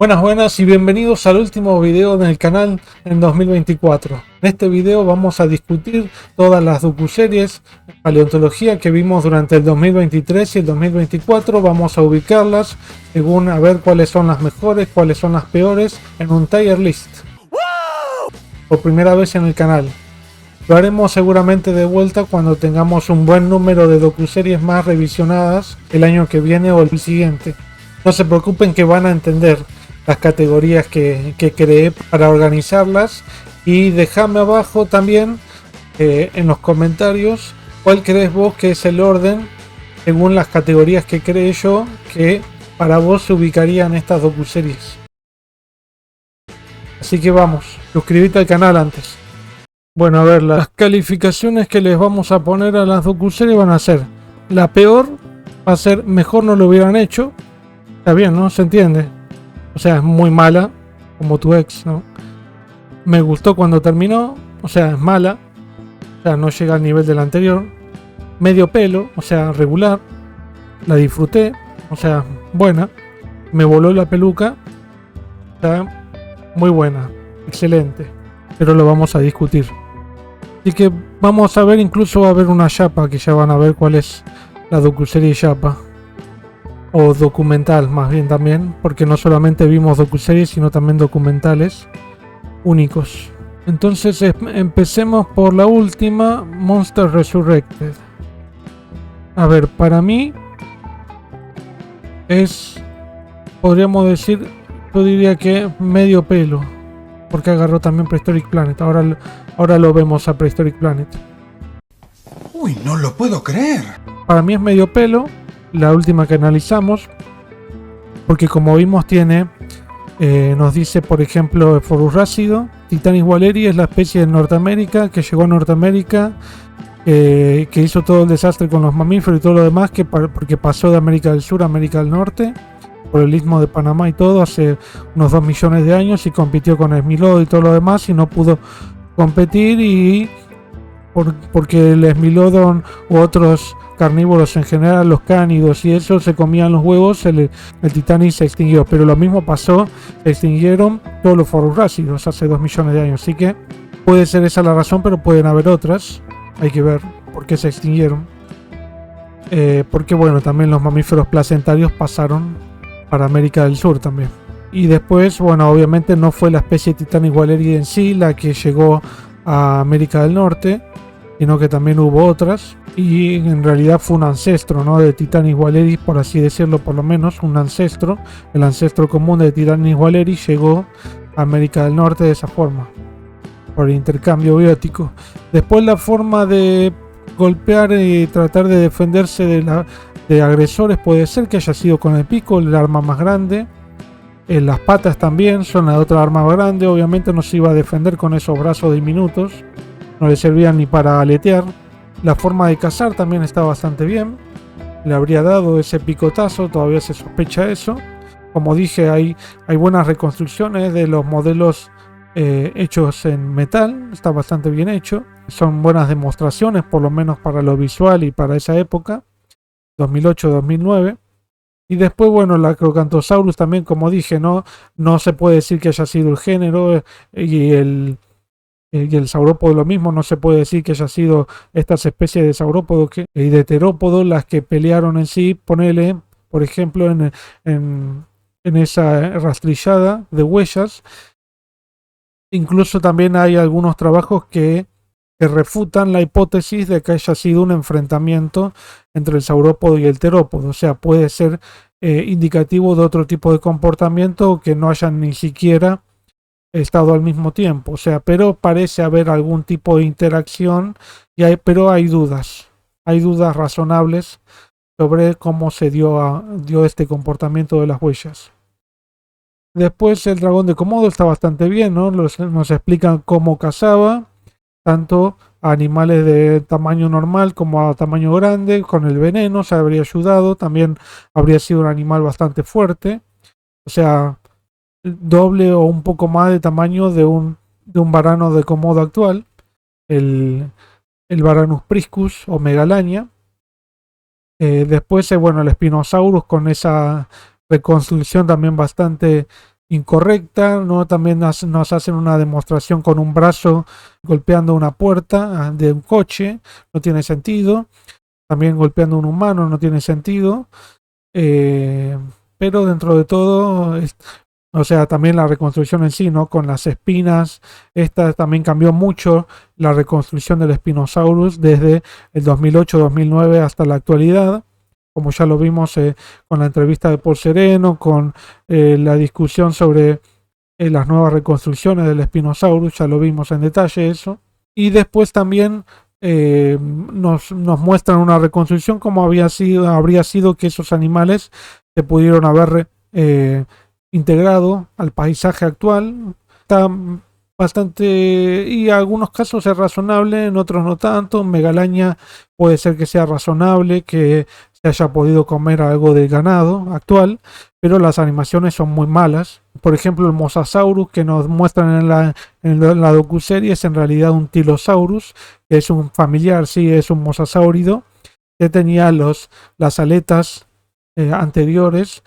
Buenas y bienvenidos al último video del canal en 2024. En este video vamos a discutir todas las docuseries de paleontología que vimos durante el 2023 y el 2024. Vamos a ubicarlas según a ver cuáles son las mejores, cuáles son las peores en un tier list. Por primera vez en el canal. Lo haremos seguramente de vuelta cuando tengamos un buen número de docuseries más revisionadas el año que viene o el siguiente. No se preocupen que van a entender las categorías que creé para organizarlas, y dejadme abajo también en los comentarios cuál crees vos que es el orden según las categorías que creé yo que para vos se ubicarían estas docuseries. Así que vamos, suscríbete al canal antes. Bueno, a ver, las calificaciones que les vamos a poner a las docuseries van a ser: la peor va a ser mejor no lo hubieran hecho. Está bien, ¿no? ¿Se entiende? O sea, es muy mala, como tu ex, ¿no? Me gustó cuando terminó, o sea, es mala, o sea, no llega al nivel del anterior. Medio pelo, o sea, regular. La disfruté, o sea, buena. Me voló la peluca, o sea, muy buena, excelente. Pero lo vamos a discutir. Así que vamos a ver, incluso va a haber una chapa que ya van a ver cuál es la docuserie chapa. O documental más bien también, porque no solamente vimos docuseries sino también documentales únicos. Entonces empecemos por la última, Monster Resurrected. A ver, para mí es, podríamos decir, yo diría que medio pelo, porque agarró también Prehistoric Planet. Ahora lo vemos a Prehistoric Planet. Uy, no lo puedo creer. Para mí es medio pelo, la última que analizamos, porque como vimos tiene, nos dice por ejemplo Forurrácido, Titanis walleri es la especie de Norteamérica que llegó a Norteamérica, que hizo todo el desastre con los mamíferos y todo lo demás, porque pasó de América del Sur a América del Norte, por el istmo de Panamá y todo, hace unos 2 millones de años, y compitió con Esmilodon y todo lo demás, y no pudo competir, y porque el Esmilodon u otros carnívoros en general, los cánidos y eso, se comían los huevos, el Titanis se extinguió. Pero lo mismo pasó, se extinguieron todos los forurrácidos hace 2 millones de años. Así que puede ser esa la razón, pero pueden haber otras. Hay que ver por qué se extinguieron. Porque bueno, también los mamíferos placentarios pasaron para América del Sur también. Y después, bueno, obviamente no fue la especie Titanis walleri en sí la que llegó a América del Norte, sino que también hubo otras, y en realidad fue un ancestro, ¿no?, de Titanis walleri, por así decirlo, por lo menos un ancestro. El ancestro común de Titanis walleri llegó a América del Norte de esa forma, por intercambio biótico. Después la forma de golpear y tratar de defenderse de agresores puede ser que haya sido con el pico, el arma más grande. Las patas también son la otra arma grande. Obviamente no se iba a defender con esos brazos diminutos, no le servían ni para aletear. La forma de cazar también está bastante bien, le habría dado ese picotazo, todavía se sospecha eso. Como dije, hay buenas reconstrucciones de los modelos hechos en metal, está bastante bien hecho. Son buenas demostraciones, por lo menos para lo visual y para esa época, 2008-2009. Y después, bueno, la Acrocanthosaurus también, como dije, no se puede decir que haya sido el género, y el saurópodo lo mismo, no se puede decir que haya sido estas especies de saurópodos y de terópodos las que pelearon en sí. Ponele, por ejemplo, en esa rastrillada de huellas. Incluso también hay algunos trabajos que refutan la hipótesis de que haya sido un enfrentamiento entre el saurópodo y el terópodo. O sea, puede ser indicativo de otro tipo de comportamiento, que no hayan ni siquiera estado al mismo tiempo. O sea, pero parece haber algún tipo de interacción, pero hay dudas razonables sobre cómo se dio este comportamiento de las huellas. Después el dragón de Komodo está bastante bien, ¿no? Nos explican cómo cazaba, tanto a animales de tamaño normal como a tamaño grande, con el veneno se habría ayudado. También habría sido un animal bastante fuerte, o sea, doble o un poco más de tamaño de un varano de Komodo actual, el Varanus priscus o Megalania. Después, bueno, el Spinosaurus, con esa reconstrucción también bastante incorrecta, ¿no? También nos hacen una demostración con un brazo golpeando una puerta de un coche, no tiene sentido. También golpeando a un humano no tiene sentido. Pero dentro de todo, o sea, también la reconstrucción en sí, ¿no? Con las espinas, esta también cambió mucho la reconstrucción del Spinosaurus desde el 2008-2009 hasta la actualidad, como ya lo vimos con la entrevista de Paul Sereno, con la discusión sobre las nuevas reconstrucciones del Spinosaurus, ya lo vimos en detalle eso. Y después también nos muestran una reconstrucción como habría sido que esos animales se pudieron haber integrado al paisaje actual. Está bastante, y en algunos casos es razonable, en otros no tanto. Megalaña puede ser que sea razonable, que se haya podido comer algo del ganado actual, pero las animaciones son muy malas. Por ejemplo, el Mosasaurus que nos muestran en la docuserie es en realidad un Tylosaurus, que es un familiar, sí, es un mosasáurido, que tenía las aletas anteriores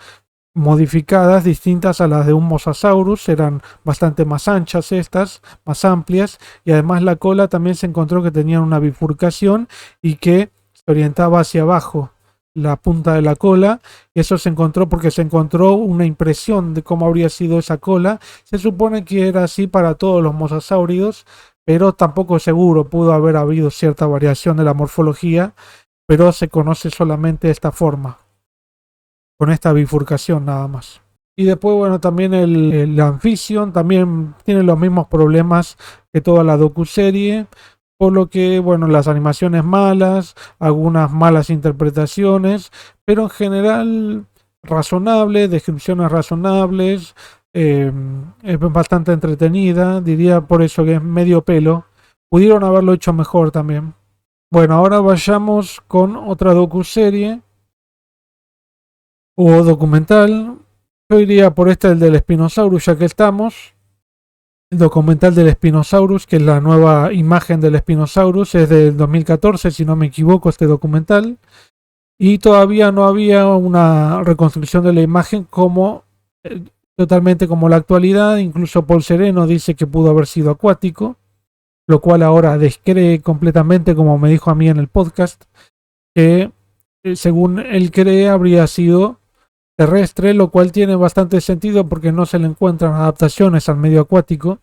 modificadas, distintas a las de un Mosasaurus, eran bastante más anchas estas, más amplias, y además la cola también se encontró que tenían una bifurcación y que se orientaba hacia abajo la punta de la cola, y eso se encontró porque se encontró una impresión de cómo habría sido esa cola. Se supone que era así para todos los mosasáuridos, pero tampoco es seguro, pudo haber habido cierta variación de la morfología, pero se conoce solamente esta forma, con esta bifurcación nada más. Y después, bueno, también el Amphibian también tiene los mismos problemas que toda la docuserie, por lo que, bueno, las animaciones malas, algunas malas interpretaciones, pero en general razonable, descripciones razonables, es bastante entretenida, diría por eso que es medio pelo. Pudieron haberlo hecho mejor también. Bueno, ahora vayamos con otra docuserie o documental. Yo iría por el del Spinosaurus, ya que estamos. El documental del Spinosaurus, que es la nueva imagen del Spinosaurus, es del 2014, si no me equivoco, este documental. Y todavía no había una reconstrucción de la imagen como totalmente como la actualidad. Incluso Paul Sereno dice que pudo haber sido acuático, lo cual ahora descree completamente, como me dijo a mí en el podcast, que según él cree habría sido terrestre, lo cual tiene bastante sentido porque no se le encuentran adaptaciones al medio acuático,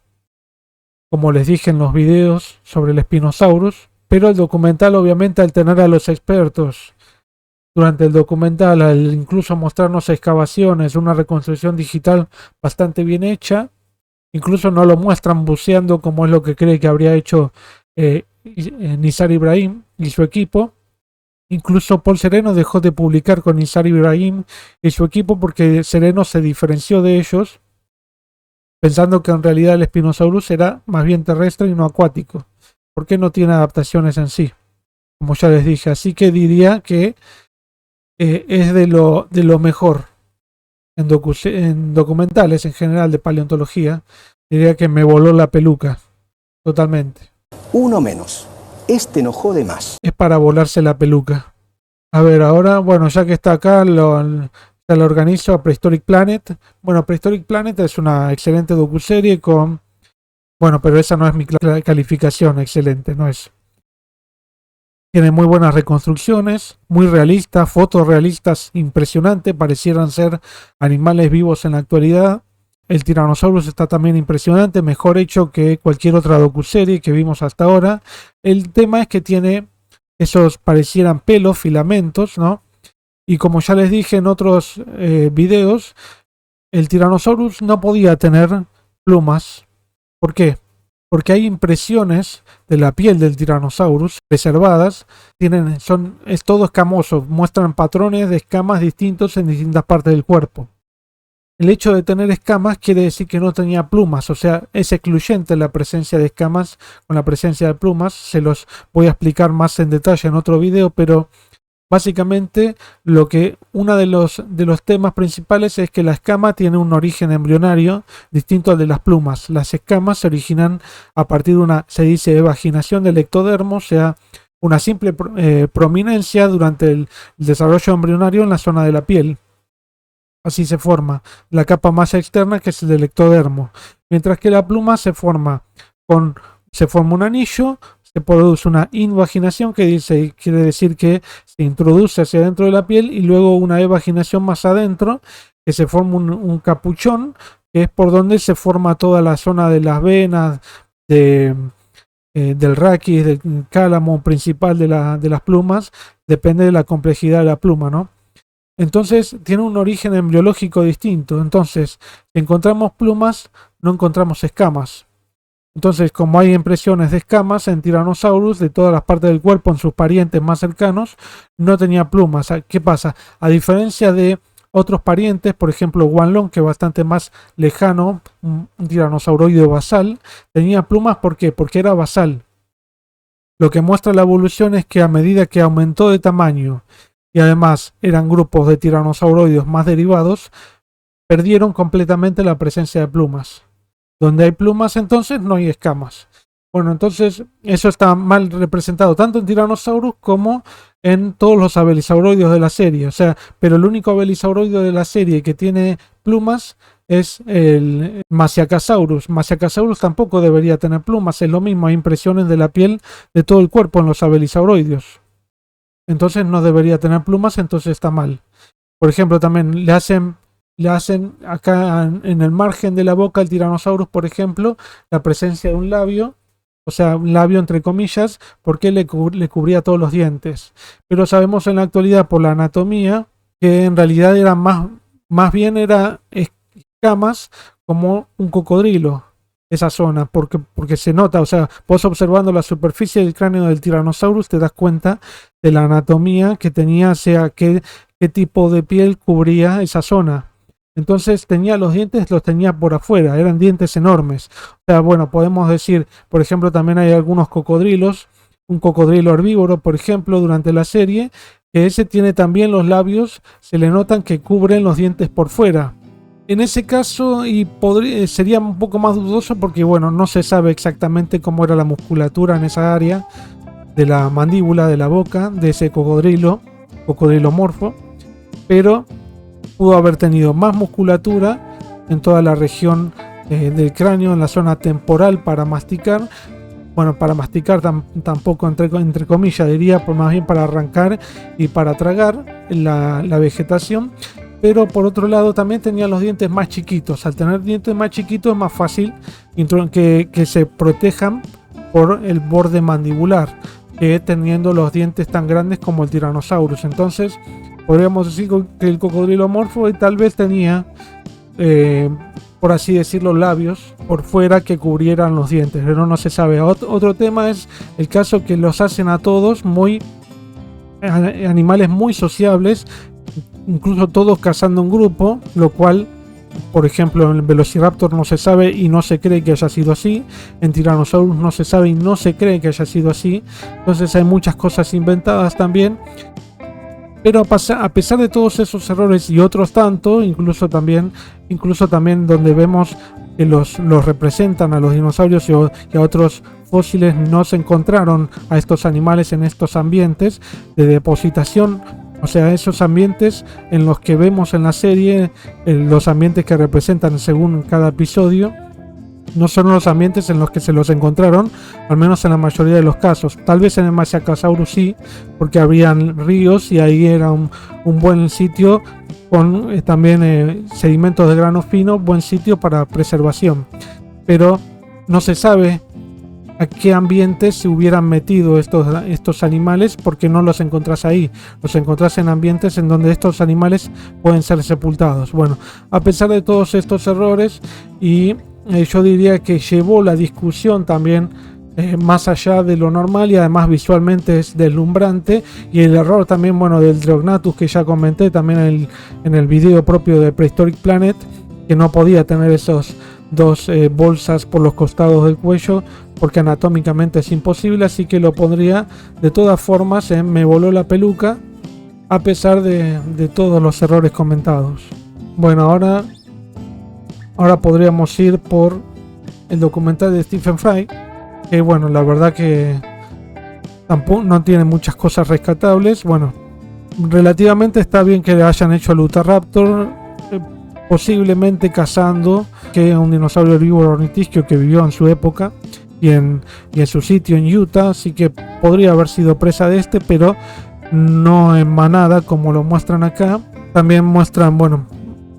como les dije en los videos sobre el Spinosaurus. Pero el documental, obviamente, al tener a los expertos durante el documental, al incluso mostrarnos excavaciones, una reconstrucción digital bastante bien hecha, incluso no lo muestran buceando como es lo que cree que habría hecho Nizar Ibrahim y su equipo. Incluso Paul Sereno dejó de publicar con Nizar Ibrahim y su equipo porque Sereno se diferenció de ellos, pensando que en realidad el Spinosaurus era más bien terrestre y no acuático, porque no tiene adaptaciones en sí, como ya les dije. Así que diría que es de lo mejor en documentales en general de paleontología. Diría que me voló la peluca totalmente. Uno menos. Este no jode más. Es para volarse la peluca. A ver, ahora, bueno, ya que está acá, lo organizo a Prehistoric Planet. Bueno, Prehistoric Planet es una excelente docuserie con... Bueno, pero esa no es mi calificación, excelente, no es. Tiene muy buenas reconstrucciones, muy realistas, fotos realistas, impresionante, parecieran ser animales vivos en la actualidad. El Tyrannosaurus está también impresionante, mejor hecho que cualquier otra docuserie que vimos hasta ahora. El tema es que tiene esos parecieran pelos, filamentos, ¿no? Y como ya les dije en otros videos, el Tyrannosaurus no podía tener plumas. ¿Por qué? Porque hay impresiones de la piel del Tyrannosaurus preservadas, es todo escamoso, muestran patrones de escamas distintos en distintas partes del cuerpo. El hecho de tener escamas quiere decir que no tenía plumas, o sea, es excluyente la presencia de escamas con la presencia de plumas. Se los voy a explicar más en detalle en otro video, pero básicamente uno de los temas principales es que la escama tiene un origen embrionario distinto al de las plumas. Las escamas se originan a partir de se dice, evaginación del ectodermo, o sea, una simple prominencia durante el desarrollo embrionario en la zona de la piel. Así se forma la capa más externa, que es el del ectodermo. Mientras que la pluma se forma un anillo, se produce una invaginación, que quiere decir que se introduce hacia adentro de la piel, y luego una evaginación más adentro, que se forma un capuchón, que es por donde se forma toda la zona de las venas, del raquis, del cálamo principal de las plumas. Depende de la complejidad de la pluma, ¿no? Entonces tiene un origen embriológico distinto. Entonces, si encontramos plumas, no encontramos escamas. Entonces, como hay impresiones de escamas en Tyrannosaurus de todas las partes del cuerpo en sus parientes más cercanos, no tenía plumas. ¿Qué pasa? A diferencia de otros parientes, por ejemplo Wanlong, que es bastante más lejano, un tiranosauroide basal, tenía plumas. ¿Por qué? Porque era basal. Lo que muestra la evolución es que a medida que aumentó de tamaño y además eran grupos de tiranosauroides más derivados, perdieron completamente la presencia de plumas. Donde hay plumas, entonces no hay escamas. Bueno, entonces eso está mal representado tanto en Tyrannosaurus como en todos los abelisauroides de la serie. O sea, pero el único abelisauroide de la serie que tiene plumas es el Masiacasaurus. Masiacasaurus tampoco debería tener plumas, es lo mismo, hay impresiones de la piel de todo el cuerpo en los abelisauroides. Entonces no debería tener plumas, entonces está mal. Por ejemplo, también le hacen acá en el margen de la boca al Tyrannosaurus, por ejemplo, la presencia de un labio, o sea, un labio entre comillas, porque le cubría todos los dientes. Pero sabemos en la actualidad por la anatomía que en realidad era más bien era escamas, como un cocodrilo, esa zona, porque se nota, o sea, vos observando la superficie del cráneo del Tyrannosaurus te das cuenta de la anatomía que tenía, o sea, qué tipo de piel cubría esa zona. Entonces tenía los dientes, los tenía por afuera, eran dientes enormes. O sea, bueno, podemos decir, por ejemplo, también hay algunos cocodrilos, un cocodrilo herbívoro, por ejemplo, durante la serie, que ese tiene también los labios, se le notan que cubren los dientes por fuera. En ese caso sería un poco más dudoso porque, bueno, no se sabe exactamente cómo era la musculatura en esa área de la mandíbula, de la boca, de ese cocodrilomorfo, pero pudo haber tenido más musculatura en toda la región del cráneo, en la zona temporal para masticar. Bueno, para masticar tampoco entre comillas, diría, más bien para arrancar y para tragar la vegetación. Pero por otro lado también tenía los dientes más chiquitos. Al tener dientes más chiquitos es más fácil que se protejan por el borde mandibular, que teniendo los dientes tan grandes como el Tyrannosaurus. Entonces podríamos decir que el cocodrilomorfo tal vez tenía, por así decirlo, labios por fuera que cubrieran los dientes, pero no se sabe. Otro tema es el caso que los hacen a todos animales muy sociables, incluso todos cazando en grupo, lo cual, por ejemplo, en Velociraptor no se sabe y no se cree que haya sido así. En Tyrannosaurus no se sabe y no se cree que haya sido así. Entonces hay muchas cosas inventadas también. Pero a pesar de todos esos errores y otros tanto, incluso también donde vemos que los representan a los dinosaurios y a otros fósiles, no se encontraron a estos animales en estos ambientes de depositación. O sea, esos ambientes en los que vemos en la serie, los ambientes que representan según cada episodio, no son los ambientes en los que se los encontraron, al menos en la mayoría de los casos. Tal vez en el Masiacasaurus sí, porque habían ríos y ahí era un buen sitio con también sedimentos de grano fino, buen sitio para preservación. Pero no se sabe a qué ambientes se hubieran metido estos animales, porque no los encontrás ahí. Los encontrás en ambientes en donde estos animales pueden ser sepultados. Bueno, a pesar de todos estos errores, y yo diría que llevó la discusión también más allá de lo normal, y además visualmente es deslumbrante. Y el error también, bueno, del Dreognathus, que ya comenté también en el video propio de Prehistoric Planet, que no podía tener esos dos bolsas por los costados del cuello, porque anatómicamente es imposible, así que lo pondría de todas formas en Me voló la peluca, a pesar de todos los errores comentados. Bueno, ahora podríamos ir por el documental de Stephen Fry, que bueno, la verdad que tampoco no tiene muchas cosas rescatables. Bueno, relativamente está bien que hayan hecho al Utahraptor, posiblemente cazando, que un dinosaurio herbívoro ornitisquio que vivió en su época y en su sitio en Utah, así que podría haber sido presa de este, pero no en manada como lo muestran acá. También muestran, bueno,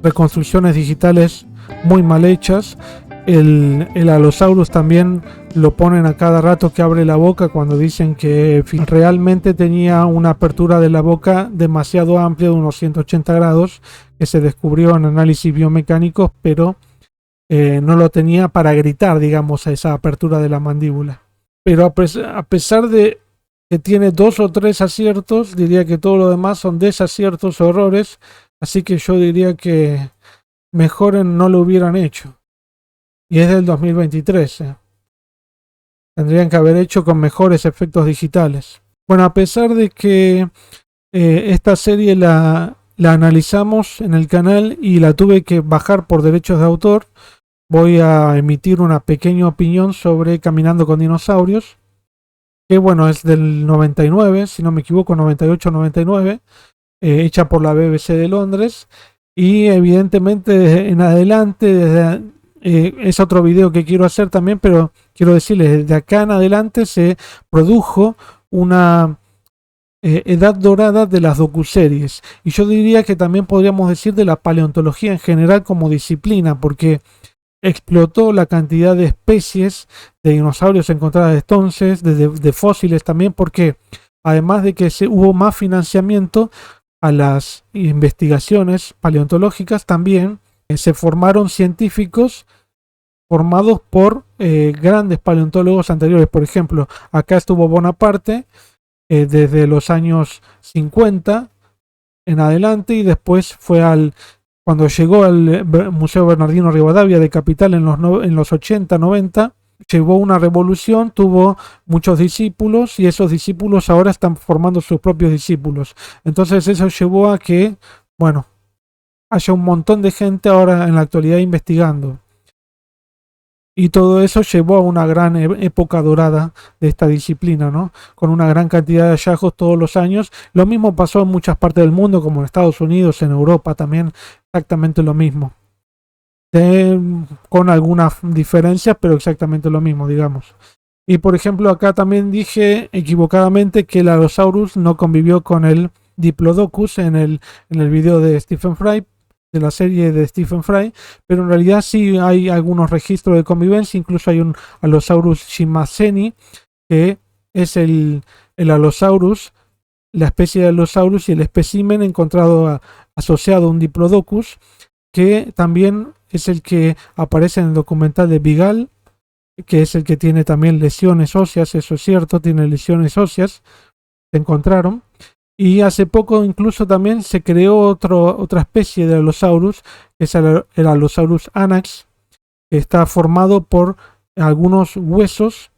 reconstrucciones digitales muy mal hechas. El Allosaurus también lo ponen a cada rato que abre la boca cuando dicen que realmente tenía una apertura de la boca demasiado amplia de unos 180 grados que se descubrió en análisis biomecánicos, pero no lo tenía para gritar, digamos, a esa apertura de la mandíbula. Pero a pesar de que tiene 2 o 3 aciertos, diría que todo lo demás son desaciertos o errores, así que yo diría que mejor no lo hubieran hecho. Y es del 2023. Tendrían que haber hecho con mejores efectos digitales. Bueno, a pesar de que esta serie la analizamos en el canal y la tuve que bajar por derechos de autor, voy a emitir una pequeña opinión sobre Caminando con Dinosaurios, que bueno, es del 99, si no me equivoco, 98-99, hecha por la BBC de Londres, y evidentemente desde en adelante, es otro video que quiero hacer también, pero quiero decirles, desde acá en adelante se produjo una edad dorada de las docuseries, y yo diría que también podríamos decir de la paleontología en general como disciplina, porque explotó la cantidad de especies de dinosaurios encontradas entonces, de fósiles también, porque además de que hubo más financiamiento a las investigaciones paleontológicas, también se formaron científicos formados por grandes paleontólogos anteriores. Por ejemplo, acá estuvo Bonaparte desde los años 50 en adelante, y después fue cuando llegó al Museo Bernardino Rivadavia de Capital en los 80-90, llevó una revolución, tuvo muchos discípulos y esos discípulos ahora están formando sus propios discípulos. Entonces eso llevó a que, bueno, haya un montón de gente ahora en la actualidad investigando. Y todo eso llevó a una gran época dorada de esta disciplina, ¿no? Con una gran cantidad de hallazgos todos los años. Lo mismo pasó en muchas partes del mundo, como en Estados Unidos, en Europa también, exactamente lo mismo. Con algunas diferencias, pero exactamente lo mismo, digamos. Y por ejemplo, acá también dije equivocadamente que el Allosaurus no convivió con el Diplodocus en el video de Stephen Fry, de la serie de Stephen Fry, pero en realidad sí hay algunos registros de convivencia. Incluso hay un Allosaurus shimaseni, que es el Allosaurus, la especie de Allosaurus y el espécimen encontrado asociado a un Diplodocus, que también es el que aparece en el documental de Bigal, que es el que tiene también lesiones óseas. Eso es cierto, tiene lesiones óseas, se encontraron. Y hace poco incluso también se creó otra especie de Allosaurus, que es el Allosaurus anax, que está formado por algunos huesos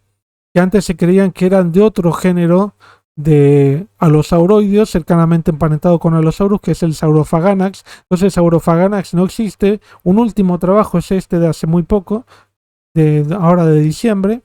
que antes se creían que eran de otro género de alosauroideos cercanamente emparentado con Allosaurus, que es el Saurophaganax. Entonces el Saurophaganax no existe. Un último trabajo es este de hace muy poco, ahora de diciembre.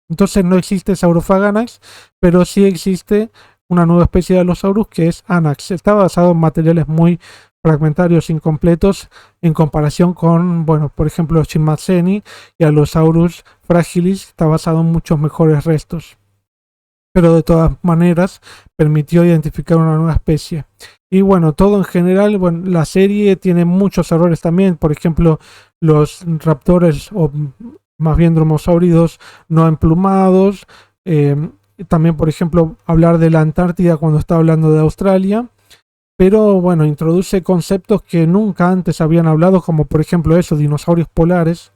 Entonces no existe Saurophaganax, pero sí existe una nueva especie de Allosaurus que es Anax. Está basado en materiales muy fragmentarios, incompletos, en comparación con, bueno, por ejemplo, Shimaseni y Allosaurus fragilis. Está basado en muchos mejores restos, pero de todas maneras permitió identificar una nueva especie. Y bueno, todo en general, bueno, la serie tiene muchos errores también. Por ejemplo, los raptores, o más bien dromaeosáuridos no emplumados. También, por ejemplo, hablar de la Antártida cuando está hablando de Australia. Pero bueno, introduce conceptos que nunca antes habían hablado, como por ejemplo eso, dinosaurios polares,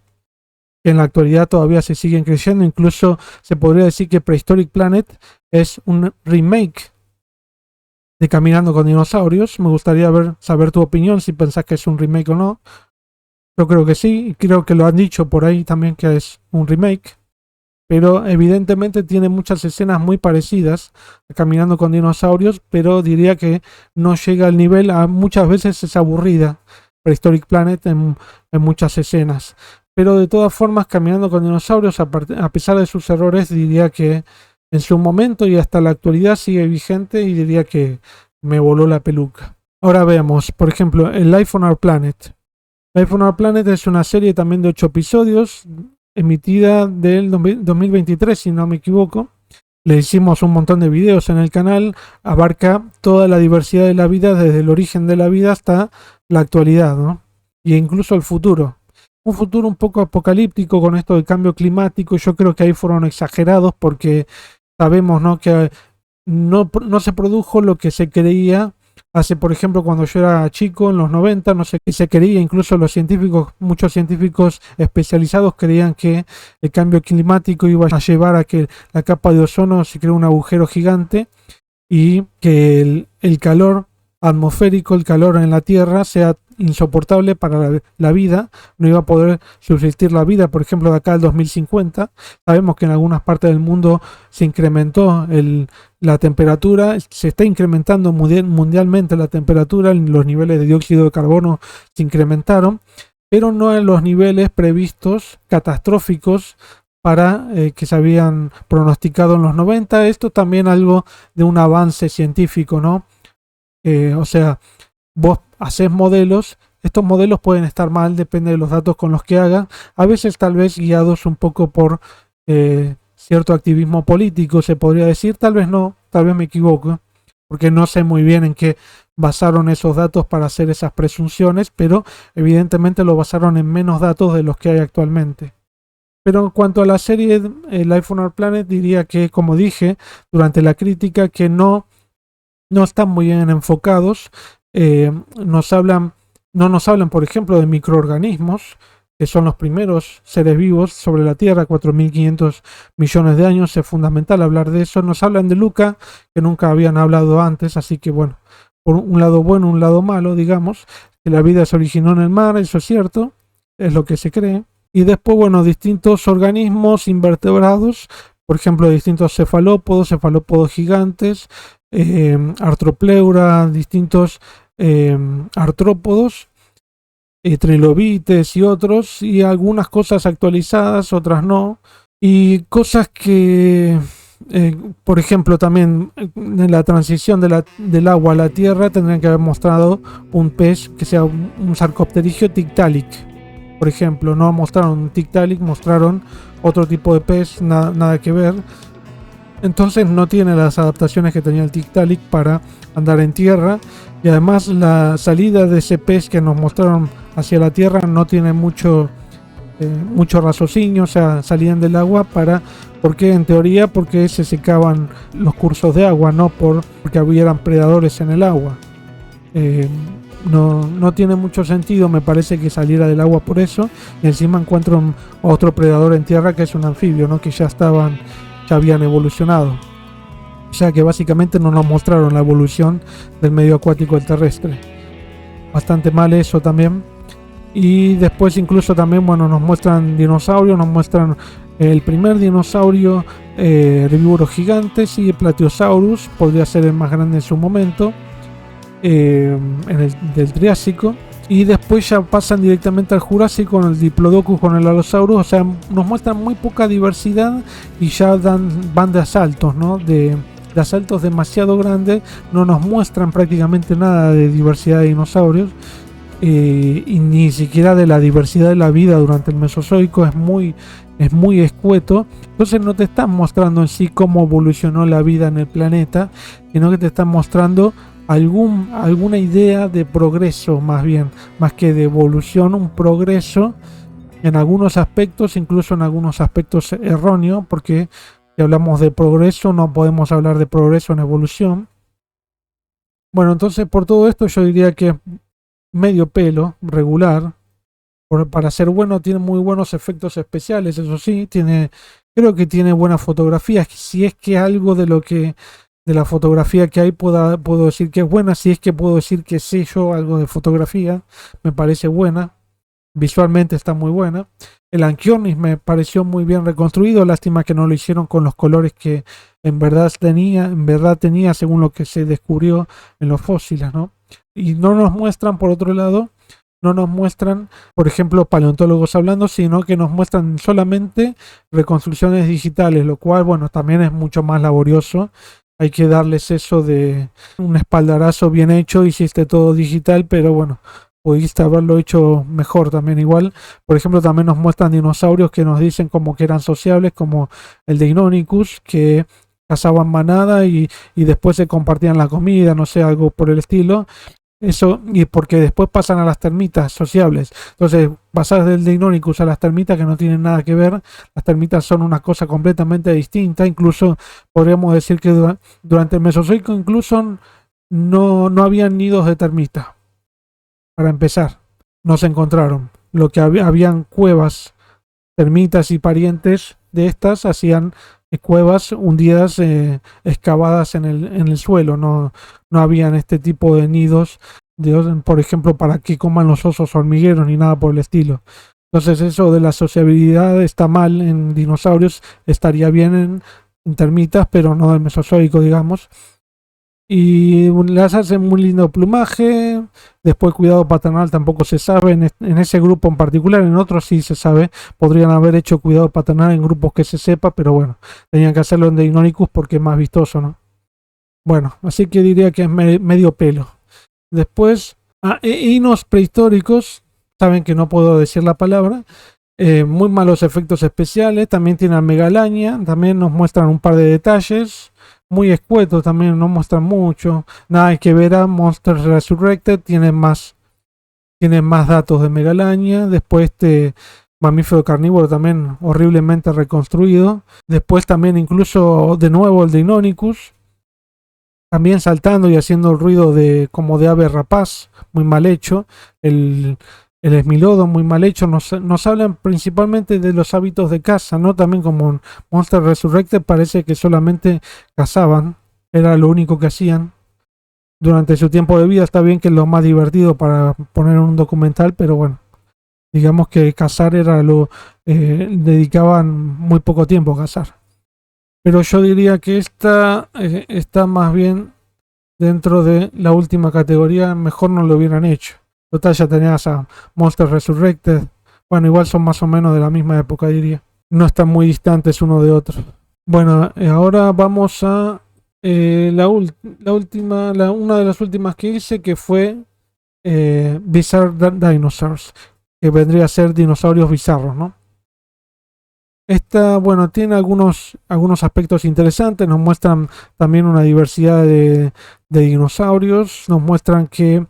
que en la actualidad todavía se siguen creyendo. Incluso se podría decir que Prehistoric Planet es un remake de Caminando con Dinosaurios. Me gustaría saber tu opinión, si pensás que es un remake o no. Yo creo que sí, y creo que lo han dicho por ahí también que es un remake. Pero evidentemente tiene muchas escenas muy parecidas a Caminando con Dinosaurios, pero diría que no llega al nivel, muchas veces es aburrida Prehistoric Planet en muchas escenas. Pero de todas formas, Caminando con Dinosaurios, a pesar de sus errores, diría que en su momento y hasta la actualidad sigue vigente, y diría que me voló la peluca. Ahora veamos, por ejemplo, el Life on Our Planet. Life on Our Planet es una serie también de 8 episodios, emitida del 2023, si no me equivoco. Le hicimos un montón de videos en el canal, abarca toda la diversidad de la vida, desde el origen de la vida hasta la actualidad, ¿no? Y incluso el futuro. Un futuro un poco apocalíptico con esto del cambio climático. Yo creo que ahí fueron exagerados porque sabemos, ¿no?, que no se produjo lo que se creía hace, por ejemplo, cuando yo era chico, en los 90, no sé qué se creía, incluso los científicos, muchos científicos especializados creían que el cambio climático iba a llevar a que la capa de ozono se creara un agujero gigante y que el calor atmosférico, el calor en la Tierra sea insoportable para la vida, no iba a poder subsistir la vida, por ejemplo, de acá al 2050. Sabemos que en algunas partes del mundo se incrementó la temperatura, se está incrementando mundialmente la temperatura, los niveles de dióxido de carbono se incrementaron, pero no en los niveles previstos, catastróficos, para que se habían pronosticado en los 90. Esto también algo de un avance científico, ¿no? O sea, vos haces modelos, estos modelos pueden estar mal, depende de los datos con los que hagan, a veces tal vez guiados un poco por cierto activismo político, se podría decir, tal vez no, tal vez me equivoco, porque no sé muy bien en qué basaron esos datos para hacer esas presunciones, pero evidentemente lo basaron en menos datos de los que hay actualmente. Pero en cuanto a la serie Life on Our Planet, diría que, como dije durante la crítica, que no están muy bien enfocados. No nos hablan, por ejemplo, de microorganismos, que son los primeros seres vivos sobre la Tierra, 4.500 millones de años. Es fundamental hablar de eso. Nos hablan de Luca, que nunca habían hablado antes, así que bueno, por un lado bueno, un lado malo, digamos, que la vida se originó en el mar, eso es cierto, es lo que se cree. Y después, bueno, distintos organismos invertebrados, por ejemplo, distintos cefalópodos gigantes, artropleura, distintos artrópodos, trilobites y otros, y algunas cosas actualizadas, otras no, y cosas que, por ejemplo, también en la transición del agua a la tierra tendrían que haber mostrado un pez que sea un sarcopterigio Tiktaalik. Por ejemplo, no mostraron un Tiktaalik, mostraron otro tipo de pez, nada que ver. Entonces no tiene las adaptaciones que tenía el Tiktaalik para andar en tierra, y además la salida de ese pez que nos mostraron hacia la tierra no tiene mucho raciocinio. O sea, salían del agua porque en teoría porque se secaban los cursos de agua, no porque hubieran predadores en el agua. No tiene mucho sentido, me parece, que saliera del agua por eso, y encima encuentro otro predador en tierra que es un anfibio, ¿no?, que ya habían evolucionado. O sea que básicamente no nos mostraron la evolución del medio acuático al terrestre. Bastante mal eso también. Y después incluso también, bueno, nos muestran dinosaurios, nos muestran el primer dinosaurio herbívoro gigante, sí, Plateosaurus, podría ser el más grande en su momento, del Triásico. Y después ya pasan directamente al Jurásico con el Diplodocus, con el Allosaurus. O sea, nos muestran muy poca diversidad y ya van de asaltos, ¿no? De asaltos demasiado grandes. No nos muestran prácticamente nada de diversidad de dinosaurios. Y ni siquiera de la diversidad de la vida durante el Mesozoico. Es muy escueto. Entonces no te están mostrando en sí cómo evolucionó la vida en el planeta, sino que te están mostrando alguna idea de progreso, más que de evolución, un progreso en algunos aspectos, incluso en algunos aspectos erróneos, porque si hablamos de progreso no podemos hablar de progreso en evolución. Bueno, entonces por todo esto yo diría que medio pelo, regular. Para ser bueno, tiene muy buenos efectos especiales, eso sí, creo que tiene buenas fotografías. Si es que algo de la fotografía que hay puedo decir que es buena, si es que puedo decir que sé yo algo de fotografía, me parece buena, visualmente está muy buena. El Anchiornis me pareció muy bien reconstruido, lástima que no lo hicieron con los colores que en verdad tenía según lo que se descubrió en los fósiles, ¿no? Y no nos muestran, por otro lado, por ejemplo, paleontólogos hablando, sino que nos muestran solamente reconstrucciones digitales, lo cual, bueno, también es mucho más laborioso. Hay que darles eso de un espaldarazo bien hecho, hiciste todo digital, pero bueno, pudiste haberlo hecho mejor también igual. Por ejemplo, también nos muestran dinosaurios que nos dicen como que eran sociables, como el de Deinonychus, que cazaban manada y después se compartían la comida, no sé, algo por el estilo. Eso, y porque después pasan a las termitas sociables. Entonces, pasar del Deinonychus a las termitas que no tienen nada que ver. Las termitas son una cosa completamente distinta. Incluso podríamos decir que durante el Mesozoico incluso no habían nidos de termitas. Para empezar, no se encontraron. Lo que habían cuevas, termitas y parientes de estas hacían cuevas hundidas, excavadas en el suelo. No habían este tipo de nidos, por ejemplo, para que coman los osos hormigueros ni nada por el estilo. Entonces eso de la sociabilidad está mal en dinosaurios, estaría bien en termitas, pero no del Mesozoico, digamos. Y las hacen muy lindo plumaje. Después cuidado paternal tampoco se sabe en ese grupo en particular. En otros sí se sabe. Podrían haber hecho cuidado paternal en grupos que se sepa, pero bueno, tenían que hacerlo en Deinonychus porque es más vistoso, ¿no? Bueno, así que diría que es medio pelo. Después, equinos prehistóricos. Saben que no puedo decir la palabra. Muy malos efectos especiales. También tienen Megalania. También nos muestran un par de detalles. Muy escueto también, no muestran mucho. Nada que ver a Monsters Resurrected. Tiene más datos de Megalania. Después este mamífero carnívoro también horriblemente reconstruido. Después también incluso de nuevo el de Deinonychus. También saltando y haciendo el ruido como de ave rapaz. Muy mal hecho. El esmilodo muy mal hecho. Nos hablan principalmente de los hábitos de caza, ¿no? También como en Monster Resurrected parece que solamente cazaban. Era lo único que hacían. Durante su tiempo de vida está bien que es lo más divertido para poner en un documental, pero bueno. Digamos que cazar era dedicaban muy poco tiempo a cazar. Pero yo diría que esta está más bien dentro de la última categoría. Mejor no lo hubieran hecho. Total, ya tenías a Monster Resurrected. Bueno, igual son más o menos de la misma época, diría. No están muy distantes uno de otro. Bueno, ahora vamos a una de las últimas que hice, que fue Bizarre Dinosaurs, que vendría a ser dinosaurios bizarros, ¿no? Esta, bueno, tiene algunos aspectos interesantes. Nos muestran también una diversidad de dinosaurios. Nos muestran que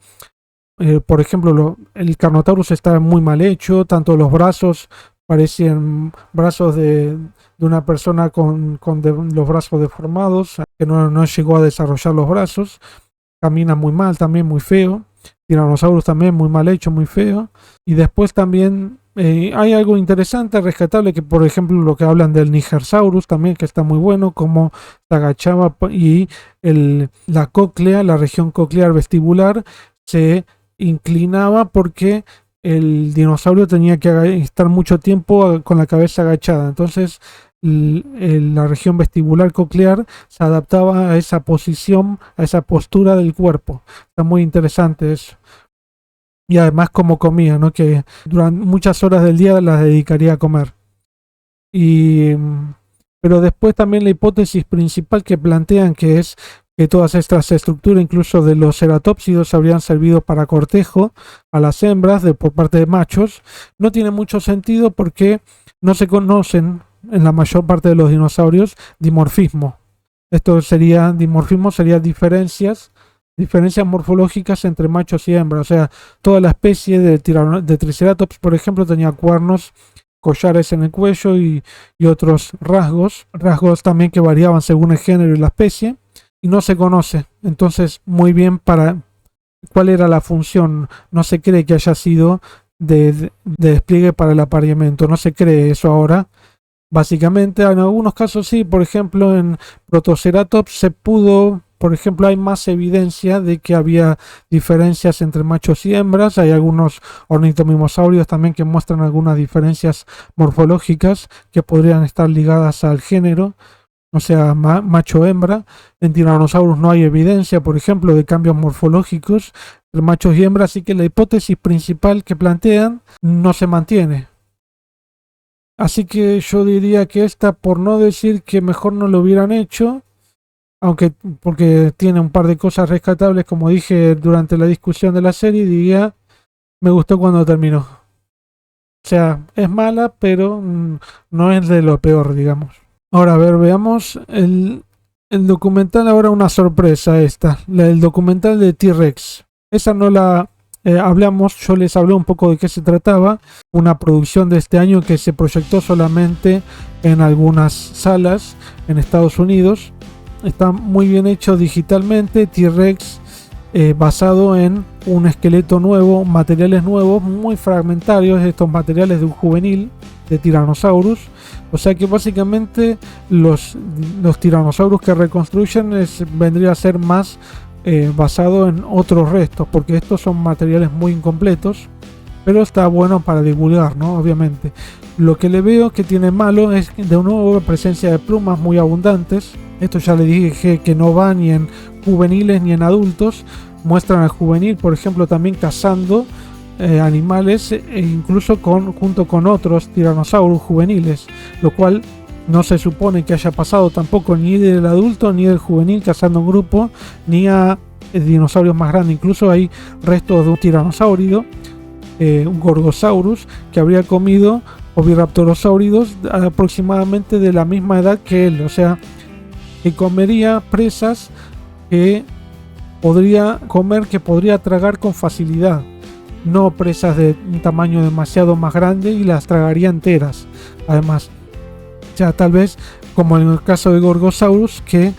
por ejemplo, el Carnotaurus está muy mal hecho, tanto los brazos parecen brazos de una persona con los brazos deformados, que no llegó a desarrollar los brazos, camina muy mal, también muy feo, Tyrannosaurus también muy mal hecho, muy feo, y después también hay algo interesante, rescatable, que por ejemplo lo que hablan del Nigersaurus también, que está muy bueno, como se agachaba y la cóclea, la región coclear vestibular, se inclinaba porque el dinosaurio tenía que estar mucho tiempo con la cabeza agachada. Entonces la región vestibular coclear se adaptaba a esa posición, a esa postura del cuerpo. Está muy interesante eso. Y además como comía, ¿no? Que durante muchas horas del día las dedicaría a comer. Pero después también la hipótesis principal que plantean, que es que todas estas estructuras, incluso de los ceratópsidos, habrían servido para cortejo a las hembras por parte de machos, no tiene mucho sentido porque no se conocen en la mayor parte de los dinosaurios dimorfismo. Dimorfismo sería diferencias morfológicas entre machos y hembras. O sea, toda la especie de Triceratops, por ejemplo, tenía cuernos, collares en el cuello y otros rasgos también que variaban según el género y la especie, y no se conoce. Entonces, muy bien, para cuál era la función. No se cree que haya sido de despliegue para el apareamiento, no se cree eso ahora. Básicamente, en algunos casos sí, por ejemplo, en Protoceratops se pudo, por ejemplo, hay más evidencia de que había diferencias entre machos y hembras. Hay algunos ornitomimosaurios también que muestran algunas diferencias morfológicas que podrían estar ligadas al género, o sea, macho-hembra. En Tyrannosaurus no hay evidencia, por ejemplo, de cambios morfológicos entre machos y hembras, así que la hipótesis principal que plantean no se mantiene. Así que yo diría que esta, por no decir que mejor no lo hubieran hecho, aunque porque tiene un par de cosas rescatables, como dije durante la discusión de la serie, diría Me gustó cuando terminó. O sea, es mala, pero no es de lo peor, digamos. Ahora, a ver, veamos el documental. Ahora una sorpresa esta. El documental de T-Rex. Esa no la hablamos, yo les hablé un poco de qué se trataba. Una producción de este año que se proyectó solamente en algunas salas en Estados Unidos. Está muy bien hecho digitalmente. T-Rex basado en un esqueleto nuevo, materiales nuevos, muy fragmentarios, estos materiales de un juvenil de Tyrannosaurus. O sea que básicamente los tiranosaurus que reconstruyen vendría a ser más basado en otros restos, porque estos son materiales muy incompletos, pero está bueno para divulgar, ¿no? Obviamente. Lo que le veo que tiene malo es de nuevo presencia de plumas muy abundantes. Esto ya le dije que no va ni en juveniles ni en adultos. Muestran al juvenil, por ejemplo, también cazando animales, incluso junto con otros tiranosaurus juveniles, lo cual no se supone que haya pasado tampoco ni del adulto ni del juvenil cazando en grupo, ni a dinosaurios más grandes. Incluso hay restos de un tiranosaurio, un Gorgosaurus, que habría comido oviraptorosáuridos aproximadamente de la misma edad que él, o sea, que comería presas que podría comer, que podría tragar con facilidad, no presas de un tamaño demasiado más grande y las tragaría enteras. Además, ya tal vez como en el caso de Gorgosaurus, que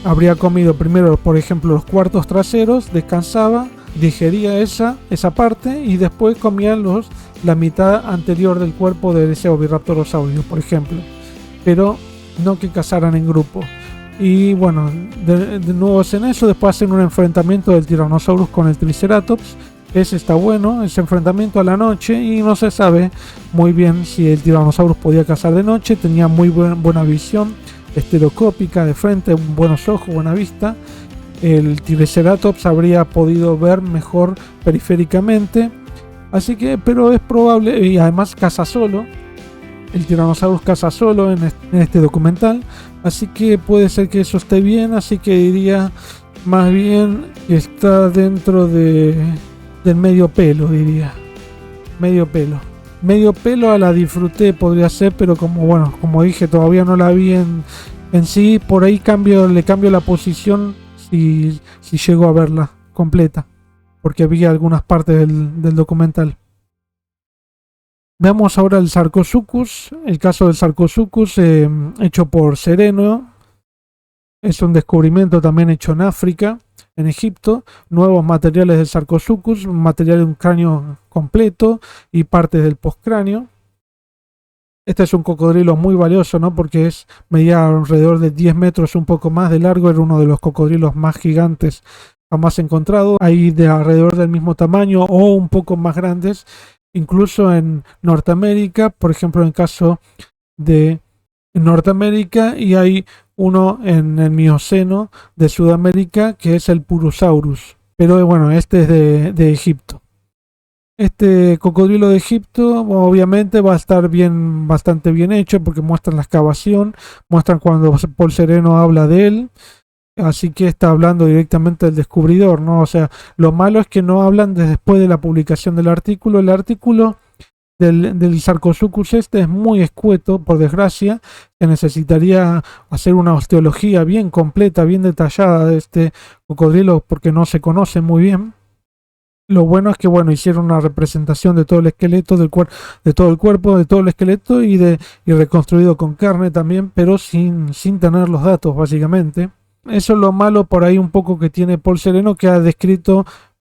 habría comido primero, por ejemplo, los cuartos traseros, descansaba, digería esa parte y después comía la mitad anterior del cuerpo de ese oviraptorosaurio, por ejemplo, pero no que cazaran en grupo. Y bueno, de nuevo en eso. Después hacen un enfrentamiento del Tyrannosaurus con el Triceratops. Ese está bueno, ese enfrentamiento a la noche, y no se sabe muy bien si el Tyrannosaurus podía cazar de noche. Tenía muy buena visión estereoscópica de frente, buenos ojos, buena vista. El Triceratops habría podido ver mejor periféricamente, así que, pero es probable, y además caza solo. El Tyrannosaurus caza solo en este documental, así que puede ser que eso esté bien. Así que diría más bien que está dentro del medio pelo, diría. Medio pelo a la disfruté, podría ser, pero como dije, todavía no la vi en sí. Por ahí le cambio la posición si llego a verla completa, porque vi algunas partes del documental. Veamos ahora el Sarcosuchus. El caso del Sarcosuchus, hecho por Sereno. Es un descubrimiento también hecho en África, en Egipto. Nuevos materiales del Sarcosuchus, material de un cráneo completo y partes del postcráneo. Este es un cocodrilo muy valioso, ¿no? Porque medía alrededor de 10 metros, un poco más de largo. Era uno de los cocodrilos más gigantes jamás encontrado. Hay de alrededor del mismo tamaño o un poco más grandes, incluso en Norteamérica, por ejemplo en el caso de Norteamérica, y hay uno en el Mioceno de Sudamérica que es el Purosaurus, pero bueno, este es de Egipto. Este cocodrilo de Egipto obviamente va a estar bastante bien hecho, porque muestran la excavación, muestran cuando Paul Sereno habla de él. Así que está hablando directamente del descubridor, ¿no? O sea, lo malo es que no hablan después de la publicación del artículo. El artículo del Sarcosuchus este es muy escueto, por desgracia. Se necesitaría hacer una osteología bien completa, bien detallada de este cocodrilo, porque no se conoce muy bien. Lo bueno es que hicieron una representación de todo el esqueleto, de todo el cuerpo, de todo el esqueleto, y reconstruido con carne también, pero sin tener los datos, básicamente. Eso es lo malo por ahí un poco que tiene Paul Sereno, que ha descrito,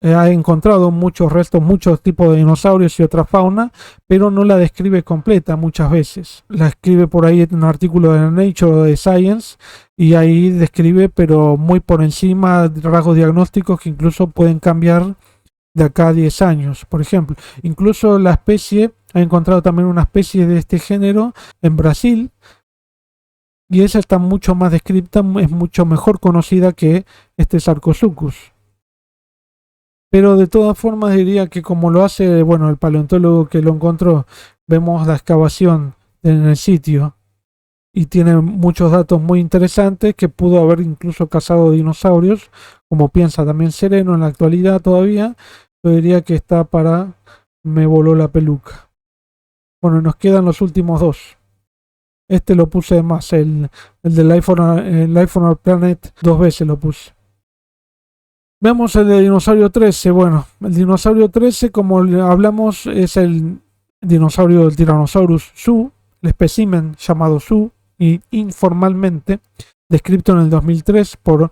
ha encontrado muchos restos, muchos tipos de dinosaurios y otra fauna, pero no la describe completa muchas veces. La escribe por ahí en un artículo de Nature o de Science, y ahí describe, pero muy por encima, rasgos diagnósticos que incluso pueden cambiar de acá a 10 años, por ejemplo. Incluso la especie, ha encontrado también una especie de este género en Brasil, y esa está mucho más descripta, es mucho mejor conocida que este Sarcosuchus. Pero de todas formas diría que como lo hace, el paleontólogo que lo encontró, vemos la excavación en el sitio y tiene muchos datos muy interesantes, que pudo haber incluso cazado dinosaurios, como piensa también Sereno en la actualidad todavía. yo diría que está para Me voló la peluca. Bueno, nos quedan los últimos dos. Este lo puse más, el del Life on Our Planet 2 veces lo puse. Vemos el de Dinosaurio 13. Bueno, el Dinosaurio 13, como hablamos, es el dinosaurio del Tyrannosaurus Zoo, el espécimen llamado Zoo, y informalmente descrito en el 2003 por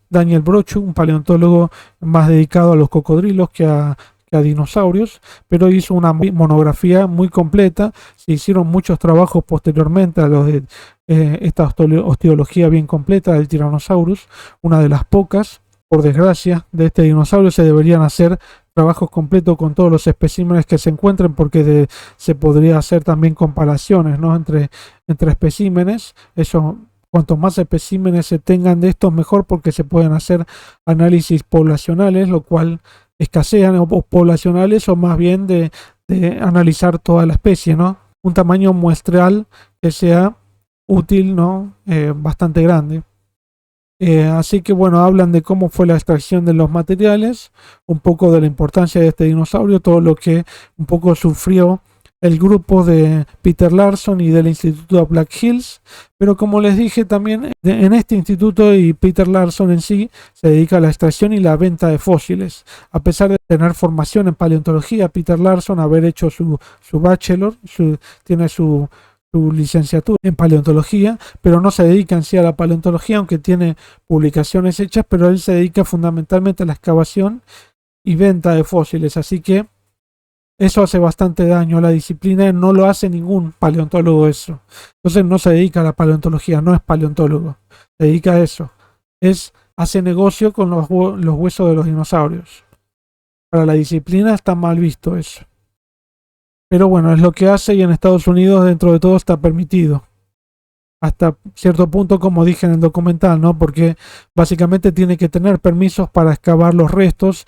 Daniel Brochu, un paleontólogo más dedicado a los cocodrilos que a dinosaurios, pero hizo una monografía muy completa. Se hicieron muchos trabajos posteriormente a los de esta osteología bien completa del Tyrannosaurus, una de las pocas, por desgracia, de este dinosaurio. Se deberían hacer trabajos completos con todos los especímenes que se encuentren, porque se podría hacer también comparaciones, ¿no?, entre especímenes. Eso, cuanto más especímenes se tengan de estos, mejor, porque se pueden hacer análisis poblacionales, lo cual escasean, o poblacionales, o más bien de analizar toda la especie, ¿no? Un tamaño muestral que sea útil, ¿no? Bastante grande. Así que bueno, hablan de cómo fue la extracción de los materiales, un poco de la importancia de este dinosaurio, todo lo que un poco sufrió el grupo de Peter Larson y del Instituto Black Hills. Pero como les dije también, en este instituto, y Peter Larson en sí se dedica a la extracción y la venta de fósiles. A pesar de tener formación en paleontología, Peter Larson, haber hecho su bachelor, tiene su licenciatura en paleontología, pero no se dedica en sí a la paleontología, aunque tiene publicaciones hechas, pero él se dedica fundamentalmente a la excavación y venta de fósiles. Así que eso hace bastante daño a la disciplina, no lo hace ningún paleontólogo eso. Entonces no se dedica a la paleontología, no es paleontólogo, se dedica a eso. Hace negocio con los huesos de los dinosaurios. Para la disciplina está mal visto eso. Pero bueno, es lo que hace, y en Estados Unidos dentro de todo está permitido. Hasta cierto punto, como dije en el documental, ¿no? Porque básicamente tiene que tener permisos para excavar los restos.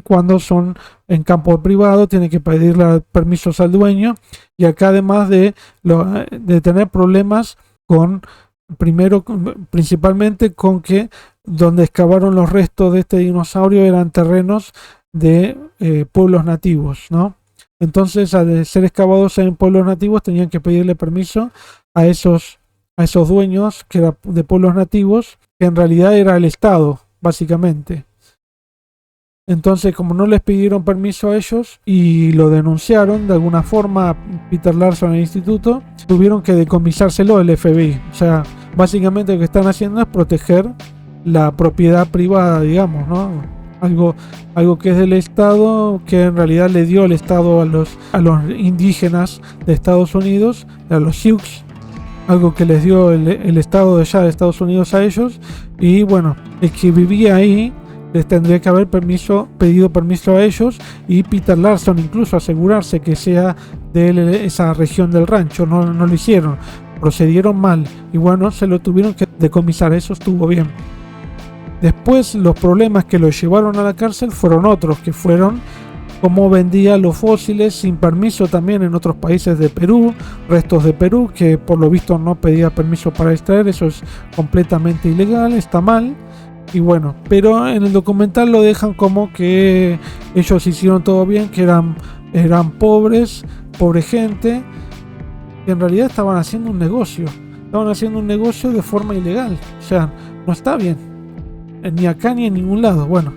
Cuando son en campo privado, tiene que pedirle permisos al dueño. Y acá, además de tener problemas principalmente con que donde excavaron los restos de este dinosaurio eran terrenos de pueblos nativos, ¿no? Entonces, al ser excavados en pueblos nativos, tenían que pedirle permiso a esos dueños, que eran de pueblos nativos, que en realidad era el Estado, básicamente. Entonces, como no les pidieron permiso a ellos y lo denunciaron de alguna forma a Peter Larson en el instituto, tuvieron que decomisárselo el FBI. O sea, básicamente lo que están haciendo es proteger la propiedad privada, digamos, ¿no? Algo que es del Estado, que en realidad le dio el Estado a los indígenas de Estados Unidos, a los Sioux, algo que les dio el Estado de allá de Estados Unidos a ellos. Y bueno, el que vivía ahí les tendría que haber pedido permiso a ellos, y Peter Larson incluso asegurarse que sea de esa región del rancho. No lo hicieron, procedieron mal, y bueno, se lo tuvieron que decomisar. Eso estuvo bien. Después, los problemas que lo llevaron a la cárcel fueron otros, que fueron cómo vendía los fósiles sin permiso también en otros países de Perú, restos de Perú, que por lo visto no pedía permiso para extraer. Eso es completamente ilegal, está mal. Y bueno, pero en el documental lo dejan como que ellos hicieron todo bien, que eran pobre gente, que en realidad estaban haciendo un negocio de forma ilegal. O sea, no está bien, ni acá ni en ningún lado. Bueno,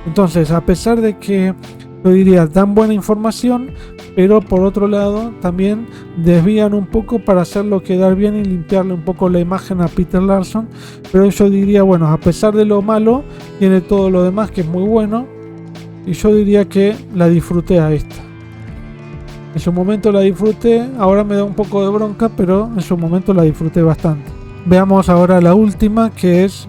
entonces, a pesar de que, yo diría, dan buena información, pero por otro lado también desvían un poco para hacerlo quedar bien y limpiarle un poco la imagen a Peter Larson. Pero yo diría, bueno, a pesar de lo malo, tiene todo lo demás que es muy bueno, y yo diría que la disfruté a esta. En su momento la disfruté, ahora me da un poco de bronca, pero en su momento la disfruté bastante. Veamos ahora la última, que es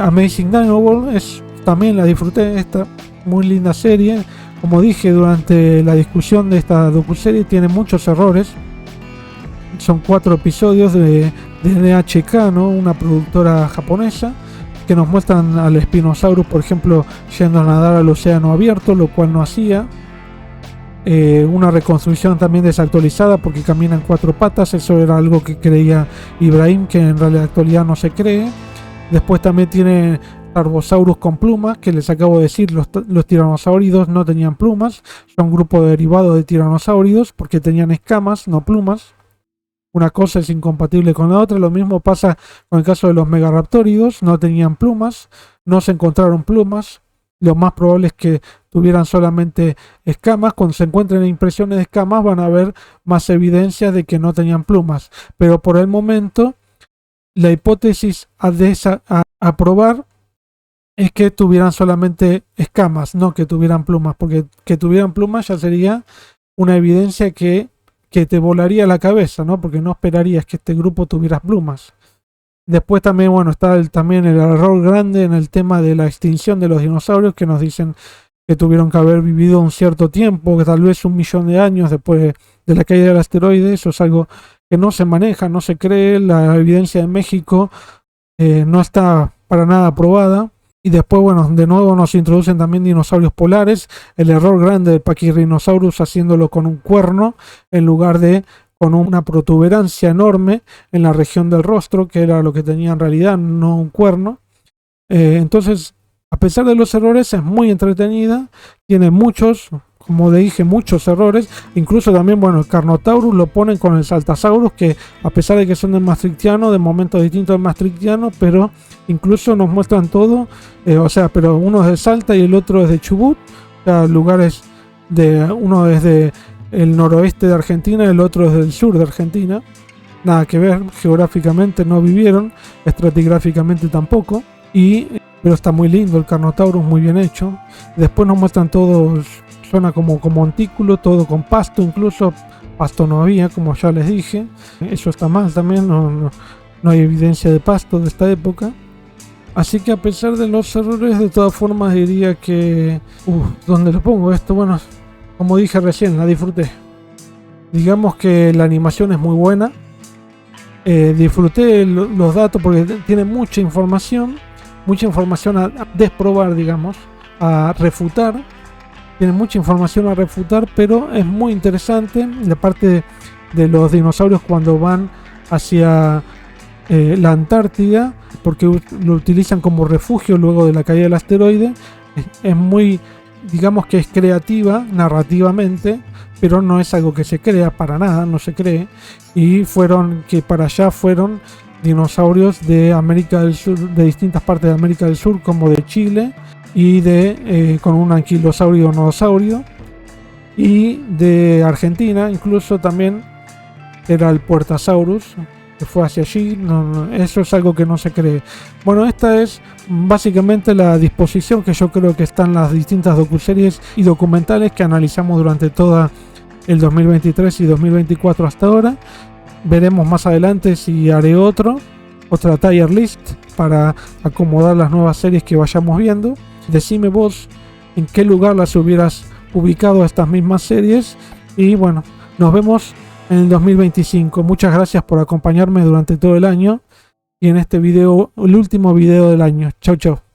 Amazing Dinosaurs. También la disfruté, esta muy linda serie. Como dije durante la discusión de esta docuserie, tiene muchos errores. Son 4 episodios de NHK, ¿no? Una productora japonesa, que nos muestran al Spinosaurus, por ejemplo, yendo a nadar al océano abierto, lo cual no hacía. Una reconstrucción también desactualizada, porque camina en 4 patas. Eso era algo que creía Ibrahim, que en realidad actualidad no se cree. Después también tiene Tarbosaurus con plumas, que les acabo de decir, los tiranosáuridos no tenían plumas, son un grupo derivado de tiranosáuridos porque tenían escamas, no plumas. Una cosa es incompatible con la otra. Lo mismo pasa con el caso de los megaraptóridos, no tenían plumas, no se encontraron plumas. Lo más probable es que tuvieran solamente escamas. Cuando se encuentren impresiones de escamas van a ver más evidencias de que no tenían plumas. Pero por el momento la hipótesis a probar es que tuvieran solamente escamas, no que tuvieran plumas, porque que tuvieran plumas ya sería una evidencia que te volaría la cabeza, ¿no? Porque no esperarías que este grupo tuviera plumas. Después también, bueno, está también el error grande en el tema de la extinción de los dinosaurios, que nos dicen que tuvieron que haber vivido un cierto tiempo, que tal vez 1 millón de años después de la caída del asteroide. Eso es algo que no se maneja, no se cree. La evidencia de México no está para nada probada. Y después, bueno, de nuevo nos introducen también dinosaurios polares. El error grande del Pachyrhinosaurus haciéndolo con un cuerno en lugar de con una protuberancia enorme en la región del rostro, que era lo que tenía en realidad, no un cuerno. Entonces, a pesar de los errores, es muy entretenida. Tiene muchos, como dije, muchos errores. Incluso también, bueno, el Carnotaurus lo ponen con el Saltasaurus, que a pesar de que son del Maastrichtiano, de momentos distintos del Maastrichtiano, pero incluso nos muestran todo. Pero uno es de Salta y el otro es de Chubut. O sea, lugares uno es de el noroeste de Argentina y el otro es del sur de Argentina. Nada que ver, geográficamente no vivieron, estratigráficamente tampoco. Pero está muy lindo el Carnotaurus, muy bien hecho. Después nos muestran todo, suena como montículo, todo con pasto, incluso pasto no había, como ya les dije. Eso está mal también, no hay evidencia de pasto de esta época. Así que a pesar de los errores, de todas formas diría que... ¿dónde lo pongo esto? Bueno, como dije recién, la disfruté. Digamos que la animación es muy buena. Disfruté los datos porque tiene mucha información a desprobar, digamos, a refutar. Tiene mucha información a refutar, pero es muy interesante la parte de los dinosaurios cuando van hacia la Antártida, porque lo utilizan como refugio luego de la caída del asteroide. Es muy, digamos que es creativa narrativamente, pero no es algo que se crea para nada, no se cree. Y para allá fueron dinosaurios de América del Sur, de distintas partes de América del Sur, como de Chile, y con un anquilosaurio nosaurio, y de Argentina incluso también era el Puertasaurus, que fue hacia allí. Eso es algo que no se cree. Bueno, esta es básicamente la disposición que yo creo que están las distintas docuseries y documentales que analizamos durante toda el 2023 y 2024 hasta ahora. Veremos más adelante si haré otra tier list para acomodar las nuevas series que vayamos viendo. Decime vos en qué lugar las hubieras ubicado a estas mismas series. Y bueno, nos vemos en el 2025. Muchas gracias por acompañarme durante todo el año. Y en este video, el último video del año. Chau, chau.